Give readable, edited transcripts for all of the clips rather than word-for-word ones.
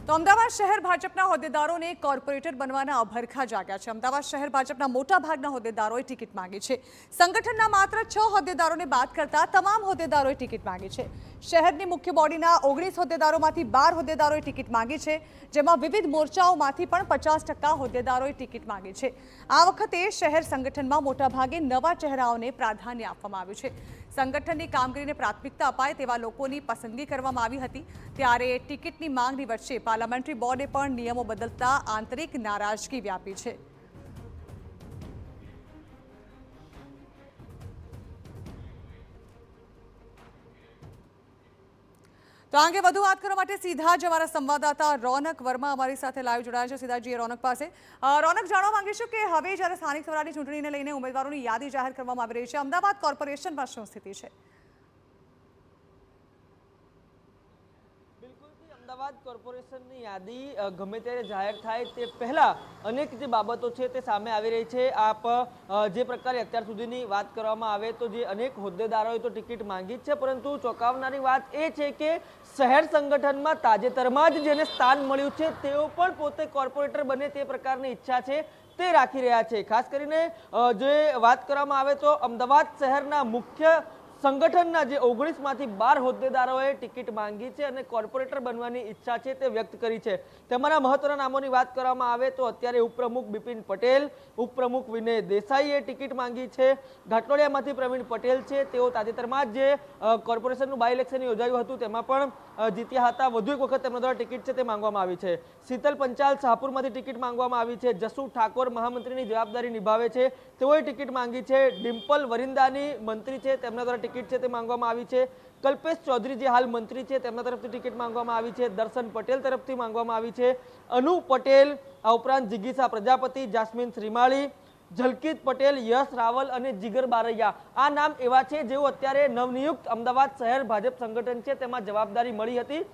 તો અમદાવાદ શહેર ભાજપના હોદ્દેદારોને કોર્પોરેટર બનવાના અભરખા જાગ્યા છે। અમદાવાદ શહેર ભાજપના મોટા ભાગના હોદ્દેદારોએ ટિકિટ માંગી છે। સંગઠનના માત્ર 6 હોદ્દેદારોને બાદ કરતા તમામ હોદ્દેદારોએ ટિકિટ માંગી છે। શહેરની મુખ્ય બોડીના 19 હોદ્દેદારોમાંથી 12 હોદ્દેદારોએ ટિકિટ માંગી છે, જેમાં વિવિધ મોરચાઓમાંથી પણ 50% હોદ્દેદારોએ ટિકિટ માંગી છે। આ વખતે શહેર સંગઠનમાં મોટાભાગે નવા ચહેરાઓને પ્રાધાન્ય આપવામાં આવ્યું છે। સંગઠનની કામગીરીને પ્રાથમિકતા અપાય તેવા લોકોની પસંદગી કરવામાં આવી હતી, ત્યારે ટિકિટની માંગની વચ્ચે પાર્લામેન્ટરી બોર્ડે પણ નિયમો બદલતા આંતરિક નારાજગી વ્યાપી છે। તો આ અંગે વધુ વાત કરવા માટે સીધા જ અમારા સંવાદદાતા રોનક વર્મા અમારી સાથે લાઈવ જોડાયા છે। સીધા જઈએ રોનક પાસે। રોનક, જાણવા માંગીશું કે હવે જ્યારે સ્થાનિક સ્વરાજની ચૂંટણીને લઈને ઉમેદવારોની યાદી જાહેર કરવામાં આવી રહી છે, અમદાવાદ કોર્પોરેશનમાં શું સ્થિતિ છે? અમદાવાદ કોર્પોરેશનની યાદી ગમે ત્યારે જાહેર થાય તે પહેલા અનેક જે બાબતો છે તે સામે આવી રહી છે। આપ જે પ્રકારે અત્યાર સુધીની વાત કરવામાં આવે તો જે અનેક હોદ્દેદારોએ તો ટિકિટ માંગી જ છે, પરંતુ ચોંકાવનારી વાત એ છે કે શહેર સંગઠનમાં તાજેતરમાં જ જેને સ્થાન મળ્યું છે તેઓ પણ પોતે કોર્પોરેટર બને તે પ્રકારની ઈચ્છા છે તે રાખી રહ્યા છે। ખાસ કરીને જે વાત કરવામાં આવે તો અમદાવાદ શહેરના મુખ્ય સંગઠનના જે 19 માંથી 12 હોદ્દેદારોએ ટિકિટ માંગી છે અને કોર્પોરેટર બનવાની ઈચ્છા છે તે વ્યક્ત કરી છે। તેમાંના મહત્વના નામોની વાત કરવામાં આવે તો અત્યારે ઉપપ્રમુખ બિપિન પટેલ, ઉપપ્રમુખ વિનય દેસાઈએ ટિકિટ માંગી છે। ઘાટલોડિયામાંથી પ્રવીણ પટેલ છે, તેઓ તાજેતરમાં જ જે કોર્પોરેશનનું બાય ઇલેક્શન યોજાયું હતું તેમાં પણ જીત્યા હતા, વધુ એક વખત તેમના દ્વારા ટિકિટ છે તે માંગવામાં આવી છે। શીતલ પંચાલ શાહપુરમાંથી ટિકિટ માંગવામાં આવી છે। જસુ ઠાકોર મહામંત્રીની જવાબદારી નિભાવે છે, તેઓએ ટિકિટ માંગી છે। ડિમ્પલ વરિંદાની મંત્રી છે, તેમના દ્વારા ટિકિટ છે તે માંગવામાં આવી છે। કલ્પેશ ચૌધરી જે હાલ મંત્રી છે તેમના તરફથી ટિકિટ માંગવામાં આવી છે। દર્શન પટેલ તરફથી માંગવામાં આવી છે। અનુ પટેલ, આ ઉપરાંત જિગીસા પ્રજાપતિ, જાસ્મીન શ્રીમાળી, ઝલકીત પટેલ, યશ રાવલ અને જીગર બારૈયા, આ નામ એવા છે જેઓ અત્યારે નવનિયુક્ત અમદાવાદ શહેર ભાજપ સંગઠન છે તેમાં જવાબદારી મળી હતી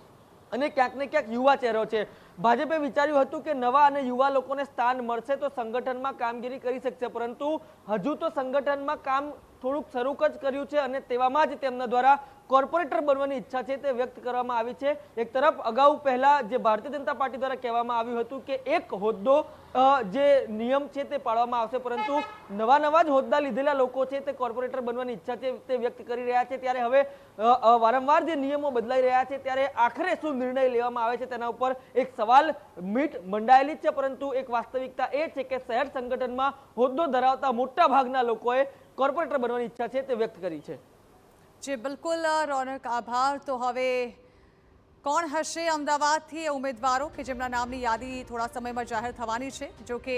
અને ક્યાંક ને ક્યાંક યુવા ચહેરો છે। ભાજપે વિચાર્યું હતું કે નવા અને યુવા લોકોને સ્થાન મળશે તો સંગઠનમાં કામગીરી કરી શકશે, પરંતુ હજુ તો સંગઠનમાં કામ થોડુંક શરૂ જ કર્યું છે અને તેવામાં જ તેમના દ્વારા કોર્પોરેટર બનવાની ઈચ્છા છે તે વ્યક્ત કરવામાં આવી છે। એક તરફ અગાઉ પહેલા જે ભારતીય જનતા પાર્ટી દ્વારા કહેવામાં આવ્યું હતું કે એક હોદ્દો જે નિયમ છે તે પાળવામાં આવશે, પરંતુ નવા જ હોદ્દા લીધેલા લોકો છે તે કોર્પોરેટર બનવાની ઈચ્છા છે તે વ્યક્ત કરી રહ્યા છે। ત્યારે હવે વારંવાર જે નિયમો બદલાઈ રહ્યા છે ત્યારે આખરે શું નિર્ણય લેવામાં આવે છે તેના ઉપર એક સવાલ મીટ મંડાયેલી છે, પરંતુ એક વાસ્તવિકતા એ છે કે શહેર સંગઠનમાં હોદ્દો ધરાવતા મોટા ભાગના લોકોએ કોર્પોરેટર બનવાની ઈચ્છા છે તે વ્યક્ત કરી છે। જી બિલકુલ રોનક, આભાર। તો હવે કોણ હશે અમદાવાદથી ઉમેદવારો કે જેમના નામની યાદી થોડા સમયમાં જાહેર થવાની છે? જો કે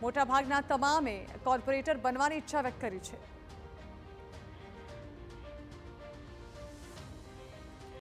મોટાભાગના તમામે કોર્પોરેટર બનવાની ઈચ્છા વ્યક્ત કરી છે।